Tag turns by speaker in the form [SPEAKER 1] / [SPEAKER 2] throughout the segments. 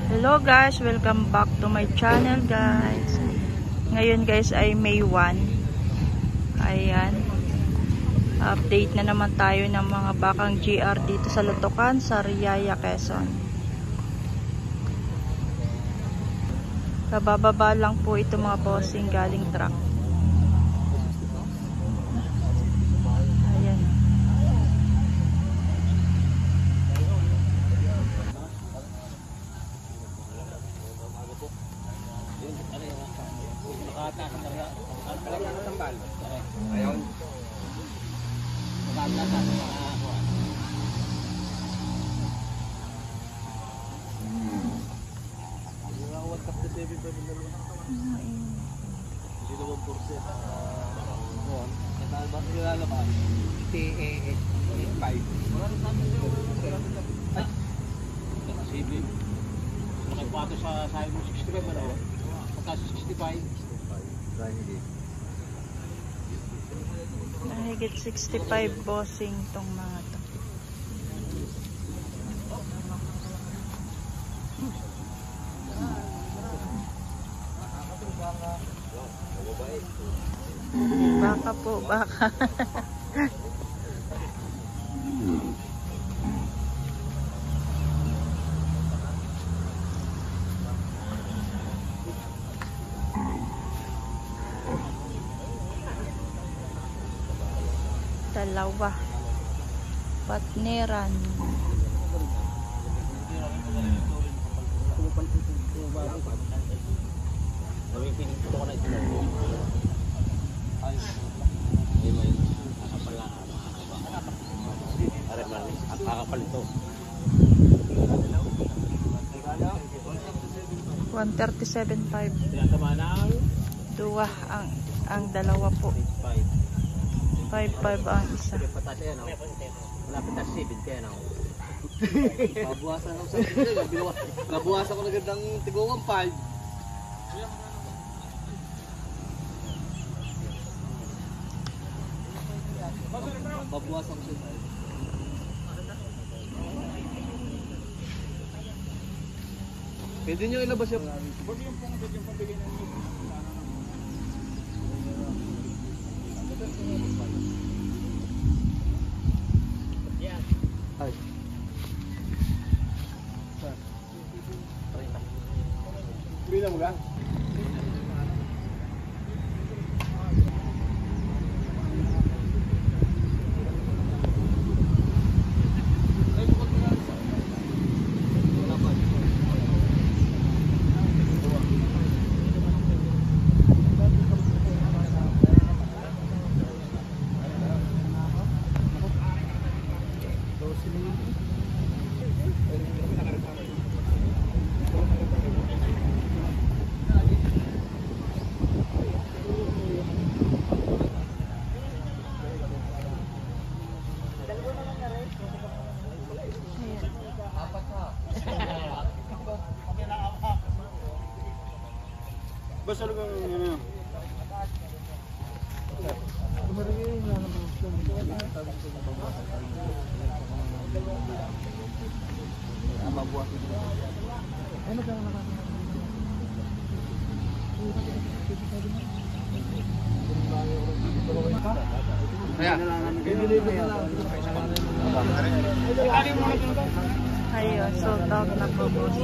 [SPEAKER 1] Hello guys, welcome back to my channel guys. Ngayon guys ay May 1. Ayan. Update na naman tayo ng mga bakang GR dito sa Lutukan, sa Riyaya, Quezon. Kabababa lang po ito mga bossing galing truck. Ayan.
[SPEAKER 2] Ayun.
[SPEAKER 3] Nakaipato sa sayo mo 65 ano? Pagka 65
[SPEAKER 1] Mahigit 65 bossing tong mga to. Baka po, baka. Dalawa. Patneran.
[SPEAKER 3] Nakakapalito.
[SPEAKER 1] 137.5.
[SPEAKER 3] Tinatama na
[SPEAKER 1] Duwa ang dalawa po. 5.5 ang isa.
[SPEAKER 3] patas yan ako. Malapit na 70 yan ako.
[SPEAKER 2] Babuwasan ako sa video. Nabuwasan ko na gandang tigawang 5. Babuwasan ko sa pwede nyo ilabas yung ay. Bilang mo lang. Basta lugang ano.
[SPEAKER 1] Ayun, sold out na po boss.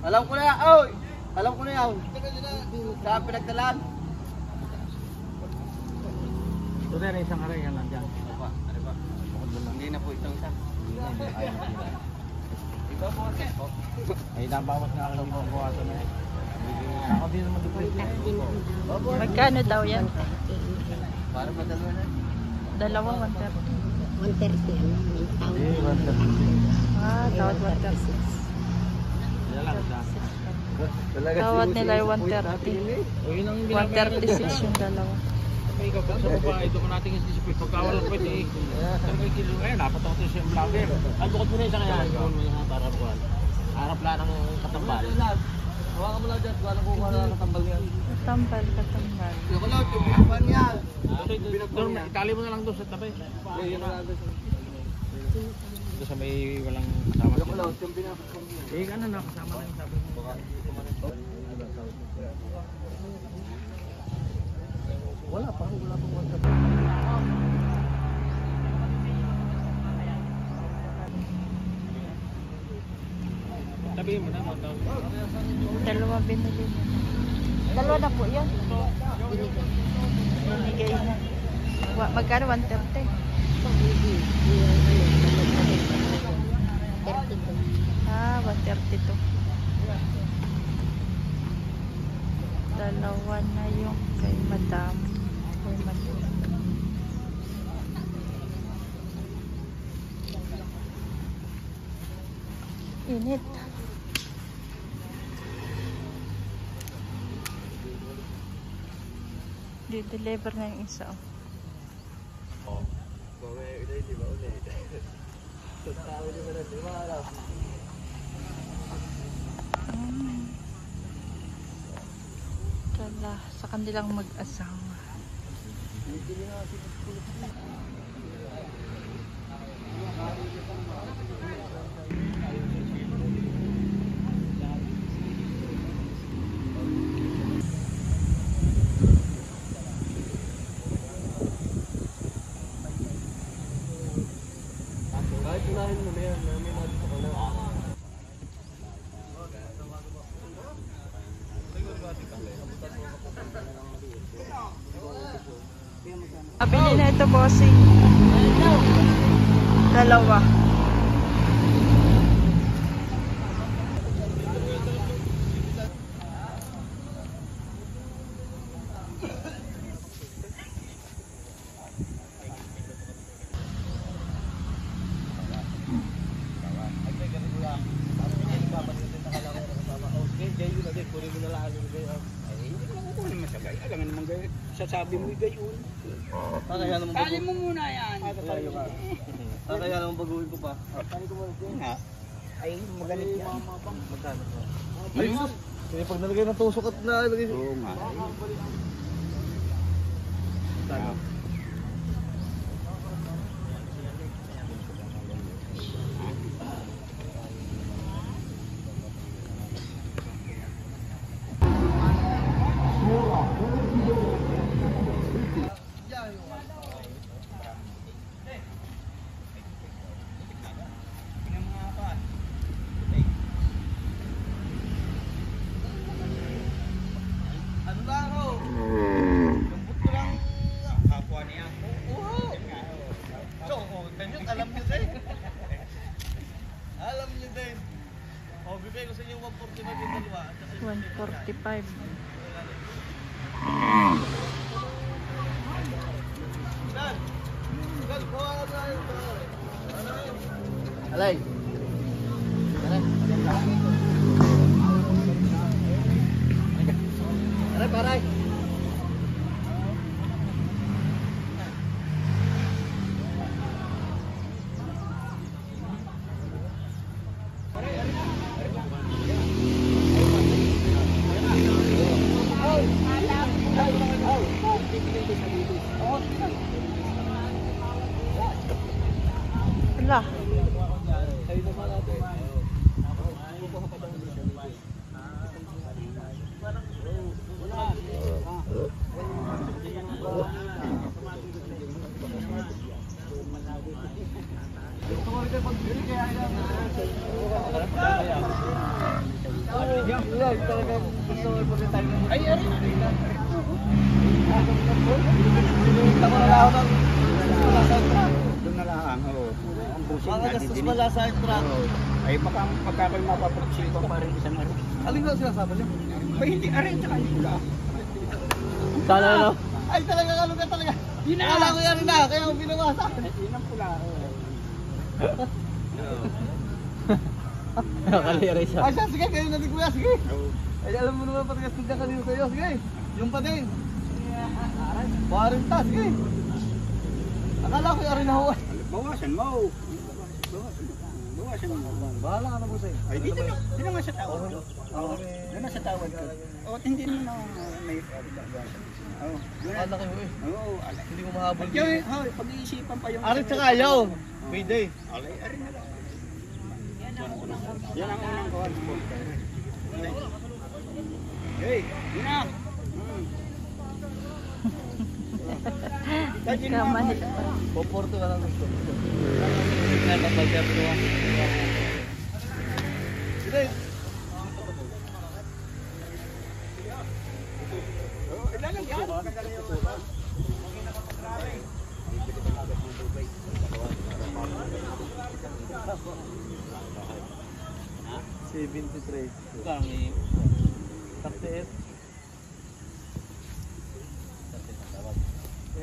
[SPEAKER 2] Alam ko na yan, oy! Alam ko na yan. Sa pinagdalaan.
[SPEAKER 3] Ito na isang aray yan lang dyan.
[SPEAKER 2] Ano ba? Hindi na po itong isa. Ikaw po kasi po.
[SPEAKER 3] Ay nabawas nga lang yung buwasan na eh. Ako din naman dito.
[SPEAKER 1] Magkano daw yan?
[SPEAKER 2] Para madalawa na.
[SPEAKER 1] Dalawa, 130.
[SPEAKER 4] 130 ano?
[SPEAKER 3] Hindi, 130.
[SPEAKER 1] Ah, tawad 130.
[SPEAKER 3] Yan lang siya.
[SPEAKER 2] Talaga
[SPEAKER 1] Tawad
[SPEAKER 2] si
[SPEAKER 1] nila ay
[SPEAKER 2] Boss, point natin
[SPEAKER 1] 130.
[SPEAKER 2] yun eh.
[SPEAKER 3] O yun ang binabayaran.
[SPEAKER 1] 136 yung dalawa.
[SPEAKER 3] May ikaw pag sa babae, doon natin yung disipin. Pagka walang pwede eh. Talaga yung kilo. Ayun, dapat ako siya yung vlogger. Ay, bukod mo na isa kaya. Doon mo yung para buwan. Harap lang ng katambal.
[SPEAKER 2] Hawakan mo lang dyan, walang kukuha na nakatambal yan.
[SPEAKER 1] Katambal, katambal.
[SPEAKER 2] Ako lang, yung binapan yan.
[SPEAKER 3] Doon, itali mo na lang doon sa tabi.
[SPEAKER 2] Yun na lang doon.
[SPEAKER 3] Doon sa may walang kasama.
[SPEAKER 2] Ako lang, yung binapan yan.
[SPEAKER 3] Eh, ano na, kasama na yung sabi mo.
[SPEAKER 2] Wala pa, wala pang WhatsApp.
[SPEAKER 3] Sabihin mo na, mga
[SPEAKER 1] Dalawa binili mo. Dalawa na po yun. Binigay na. Magkano? 130? Ah, 132. Dalawa na yung kay Madam. Kay Madam. Init. Di-deliver na yung isa. Oh.
[SPEAKER 2] Di ba ulit? Tao di ba na, di ba alam?
[SPEAKER 1] Kala sa kanilang mag-asawa.
[SPEAKER 2] Kahit unahin mo na yan, may mga dito ka na.
[SPEAKER 1] Abili na ito, bossing. Dalawa.
[SPEAKER 3] Sasabi mo gayon.
[SPEAKER 2] Kaya naman
[SPEAKER 3] Kali mo muna yan.
[SPEAKER 2] Kaya naman baguhin ko pa.
[SPEAKER 3] Nga. Ay, magalit yan.
[SPEAKER 2] Magkano pa? Ay, sus! Kaya pag nalagay ng tusok at nalagay...
[SPEAKER 3] Oo nga.
[SPEAKER 2] Magkano? Ano ba ako? Lambot ko lang kapwa niya. Oo. So, ganyan, alam niyo din. Alam niyo din. O, bibigay ko sa inyo 145 yung dalawa.
[SPEAKER 1] 145.
[SPEAKER 2] Dan! Dan, kuha ka na yun. Alay! Alay! Alay, paray!
[SPEAKER 1] Wala.
[SPEAKER 2] Ay, ari! Tama na ako ng
[SPEAKER 3] Doon na lang, oo. Ang busing
[SPEAKER 2] mga
[SPEAKER 3] natin
[SPEAKER 2] gastos
[SPEAKER 3] din.
[SPEAKER 2] pala sa truck.
[SPEAKER 3] Ay, baka pagkakoy mapapagsito pa rin isang araw.
[SPEAKER 2] Alin ba sinasabi niyo?
[SPEAKER 3] May hindi arin, tsaka hindi pula.
[SPEAKER 2] Sana ano? Ay, talaga kalugan talaga. Akala ko yan na, kaya ako binawasa.
[SPEAKER 3] Yun ang pula.
[SPEAKER 2] Ay, siya, sige, kayo natin kuya, sige. Ay, alam mo naman pati kasi ka dito sa'yo. Sige, yung pa din. Warin tas, sige. Akala ko yung arin na huwa.
[SPEAKER 4] Bawasan mo. Bawasan mo.
[SPEAKER 2] Bahala ka na po sa'yo.
[SPEAKER 4] Ay, dito naman sa tawad ko. Oo, doon na sa tawad ko. Oo, hindi mo na may bawasan. Oo, doon na.
[SPEAKER 2] Alaki mo eh.
[SPEAKER 4] Oo, alay.
[SPEAKER 2] Hindi ko mahabol
[SPEAKER 4] At
[SPEAKER 2] dito.
[SPEAKER 4] yun, pag-iisipan pa yung...
[SPEAKER 2] Arin tsaka ayaw. Pwede.
[SPEAKER 4] Alay, arin na lang. Yan ang unang kawan. Hey, yun na.
[SPEAKER 1] Kamali.
[SPEAKER 2] Poporto ka lang gusto. Kaya kapagyan ko. Sige.
[SPEAKER 4] Ilalagyan.
[SPEAKER 2] 73.
[SPEAKER 3] Kami.
[SPEAKER 2] 38.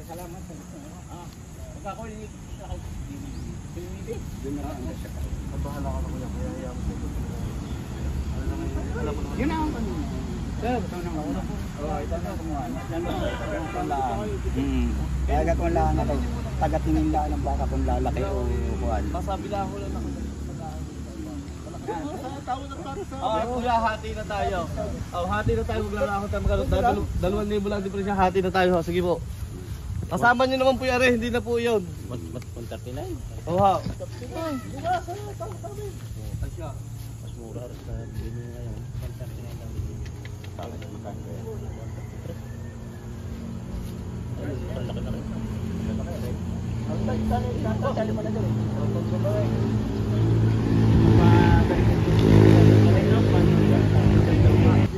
[SPEAKER 4] Salamat.
[SPEAKER 3] Pagka ako yung
[SPEAKER 4] Doon na lang ang siya.
[SPEAKER 2] Kabahala ka na kuya. Kaya hayaan mo sa alam mo naman.
[SPEAKER 4] Yun ang ano.
[SPEAKER 2] Sir,
[SPEAKER 4] Ito na ako na po.
[SPEAKER 2] oh, ito na kumuha.
[SPEAKER 4] Yan na. Kung laan. Kaya kung laan ako, tagatingin laan ng baka kung lalaki o kuhan.
[SPEAKER 2] Masabila ko lang ako. Kuya, hati na tayo. Oh, hati na tayo. Maglalakot tayo. 2,000 lang diferensya. Hati na tayo. Sige po. Kasama nyo naman po yari. Hindi na po yun.
[SPEAKER 3] Mas 139.
[SPEAKER 2] Oh, ha.
[SPEAKER 3] Mas mura rin sa bini ngayon. 139 lang. Tawag na magkano yan. Ay, ang laki na rin.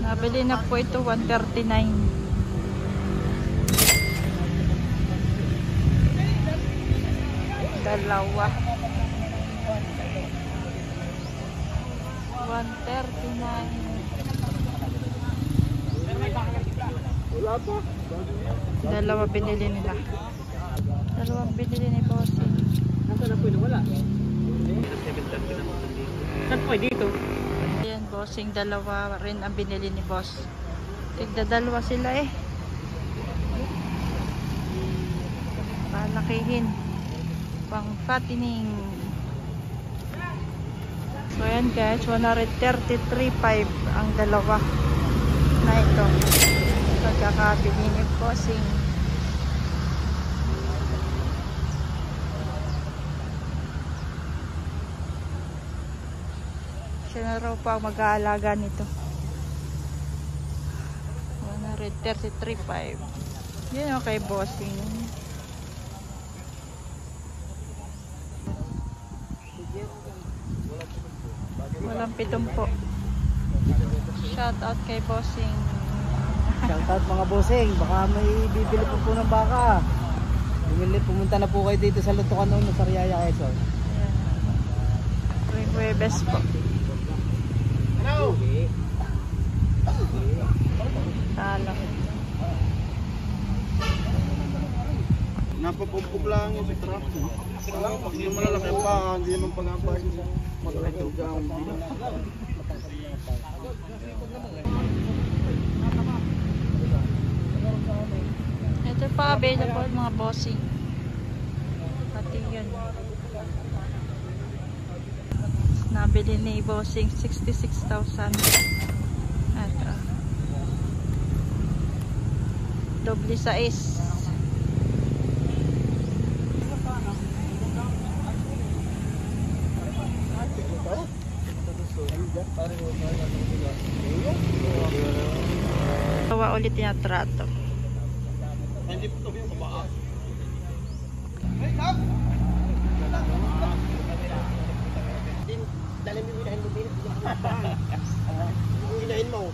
[SPEAKER 1] Nabili na po ito 139. Dalawa. 139. Dalawa binili nila. Dalawang binili ni Bossing.
[SPEAKER 4] Nasaan na po yun? Wala. Saan po dito?
[SPEAKER 1] Ayan, Bossing, dalawa rin ang binili ni Boss. Tigda-dalawa sila eh. Palakihin. Pang fattening. So ayan guys, 133.5 ang dalawa na ito. Pagkakabili ni Bossing. Siya na raw pa mag-aalaga nito. 133.5. Yan okay, Bossing. Walang pitumpo. Shout out kay Bossing.
[SPEAKER 2] Shoutout mga bossing. Baka may bibili po ng baka. Pumunta na po kayo dito sa Lutukan Uno sa Riyaya, Quezon.
[SPEAKER 1] Ayan. Tuwing Huwebes po. Talo.
[SPEAKER 4] Napapumpok lang yung truck. Hindi mo malalaki pa, hindi naman pag-apas.
[SPEAKER 1] Ito pa available mga Bossing. Pati yun. Nabili ni Bossing 66,000. Ito. Doble size. Tawa ulit yung trato.
[SPEAKER 4] Hindi po ito yung kabaa. Dali mo inahin mo din. Inahin mo.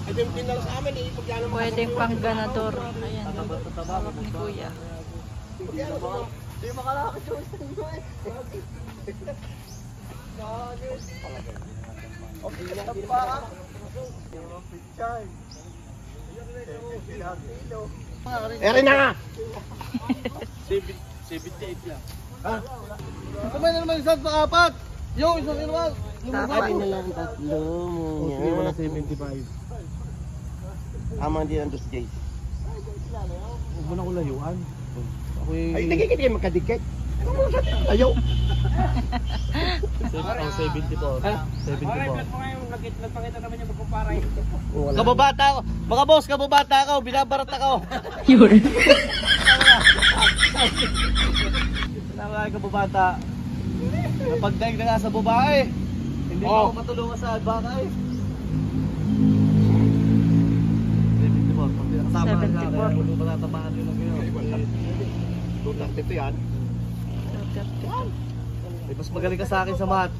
[SPEAKER 4] Ay, yung pinal sa amin, ipagyan mo.
[SPEAKER 1] Pwedeng pang ganador. Ayan. Hawak ni Kuya.
[SPEAKER 4] Hindi makalakit yung sa eh. Okay, lang pa. Yung pichay. Eri na nga!
[SPEAKER 2] 78 lang.
[SPEAKER 4] Ha? Kumain na naman isang pang-apat! Yung isang naman!
[SPEAKER 1] Dapat.
[SPEAKER 5] na lang tatlo mo
[SPEAKER 2] Okay, wala 75.
[SPEAKER 5] Amang di ang dos days.
[SPEAKER 2] Huwag mo na ko layuan. Ako'y...
[SPEAKER 5] Ay, tigil kayo magkadikit. Ayaw.
[SPEAKER 2] 74. 74.
[SPEAKER 3] Nagpakita naman yung magkumpara eh.
[SPEAKER 2] Kababata ako. Mga boss, kababata ako. Binabarat ako.
[SPEAKER 1] Yun.
[SPEAKER 2] Tama ka kababata. Napagdaig na nga sa babae. Hindi
[SPEAKER 5] Oh.
[SPEAKER 2] ako matulungan sa baka eh. 74. Kasama ka nga.
[SPEAKER 1] 74.
[SPEAKER 2] Kaya kung matatamaan yun lang yun.
[SPEAKER 5] Tutang tito yan.
[SPEAKER 2] Eh, mas magaling ka sa akin sa math.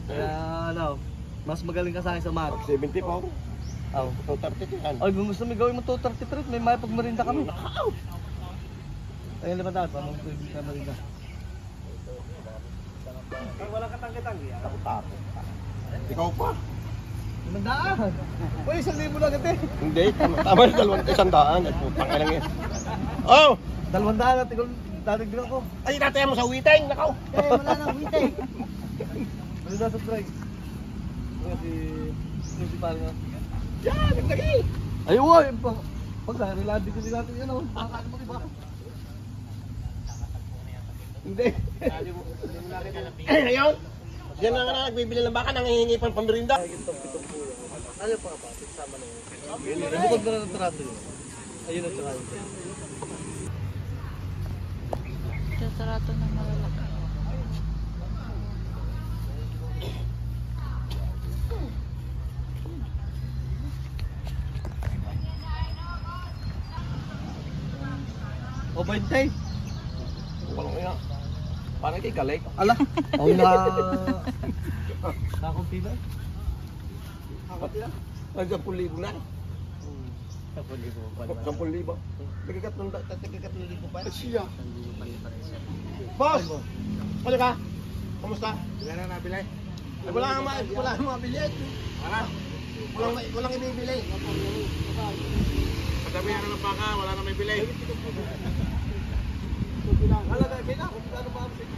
[SPEAKER 2] Kaya ano, mas magaling ka sa akin sa math.
[SPEAKER 5] 74.
[SPEAKER 2] Oh.
[SPEAKER 5] Tutang tito yan.
[SPEAKER 2] Ay, kung gusto mo gawin mo 233, may may pagmarinda kami. Ayun, 500. Paano ka marinda?
[SPEAKER 3] Wala ka tanggi-tanggi.
[SPEAKER 5] Ako tapo. Ikaw pa.
[SPEAKER 2] 500. Uy, 1,000 lang ito eh.
[SPEAKER 5] Hindi. Tama yung 200. At putang ka lang yan. Oh!
[SPEAKER 2] 200 at ikaw dadagdagan ko.
[SPEAKER 5] Ay, nataya mo sa witeng. Nakaw.
[SPEAKER 2] Eh, wala nang witeng. Ano na subscribe? Si principal nga.
[SPEAKER 5] Yan, nagdagi.
[SPEAKER 2] Ay, uy! Pag relandi ko din natin yan, oh. Makakain mo iba.
[SPEAKER 5] Hindi. Ayun. Yan na nga nagbibili ng baka, nangihingi pang pamirinda.
[SPEAKER 2] Ano pa ba? Sama na yun. Bukod mo na ng trato yun. Ayun at saka yun.
[SPEAKER 1] Tatarato ng malalaki.
[SPEAKER 2] O, 20.
[SPEAKER 5] Walang nga. Parang kay Kalek.
[SPEAKER 2] Ala. O, nakunti na.
[SPEAKER 5] Nag-10,000 na.
[SPEAKER 2] 10,000.
[SPEAKER 5] 10,000. Nagkakatlong pa. Siya. Boss! Ano ka? Kamusta?
[SPEAKER 3] Wala na nabili.
[SPEAKER 5] Ay, wala kang mabili. Walang ibibili.
[SPEAKER 3] Pagkami na ng baka, wala na may bili.
[SPEAKER 2] Halaga, kailan kung ano ba ang sige.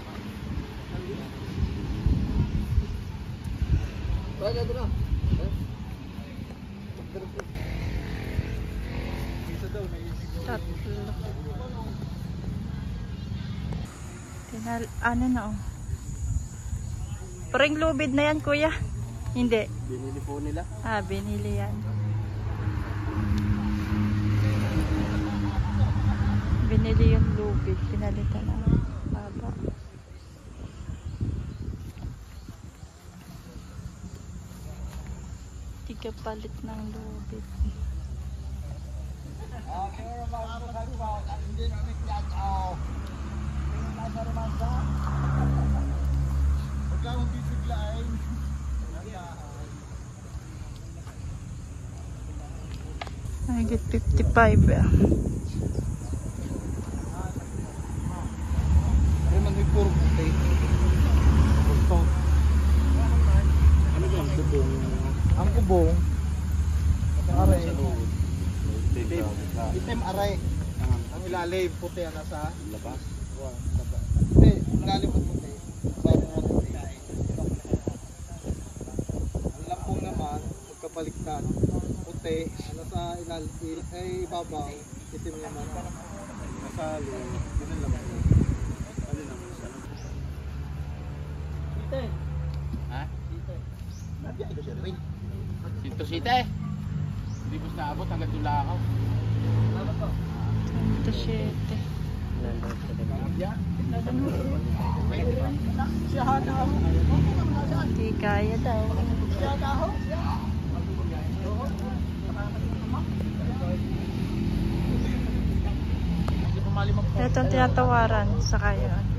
[SPEAKER 2] Kaya ito na.
[SPEAKER 1] Tatlo. Ano na oh. Parang lubid na yan, kuya. Hindi.
[SPEAKER 5] Binili po nila.
[SPEAKER 1] Ah, binili yan. Binili yung lubid. Pinalitan na. Baba. Tiga palit ng lubid. I get 55.
[SPEAKER 2] Ay, man, may puro puti. Gusto.
[SPEAKER 3] Ano yung bubong?
[SPEAKER 2] Ang kubong. Aray.
[SPEAKER 4] Itim aray. Ang ilalim puti ang nasa labas. Labas. Hindi, ilalim ko puti. Bago natin kain. Ang lampong naman, pagkabaliktad, puti, nasa ilalim, ay ibabaw, itim naman. Nasa loob, yun ang laman. Ano naman sa loob? Site.
[SPEAKER 3] Ha?
[SPEAKER 4] Site.
[SPEAKER 5] Nabiya ito si Erwin.
[SPEAKER 3] Sinto site. Hindi ko naabot hanggang Tulakaw.
[SPEAKER 1] Ito 7. Hindi kaya daw. Ito ang tinatawaran sa kayan.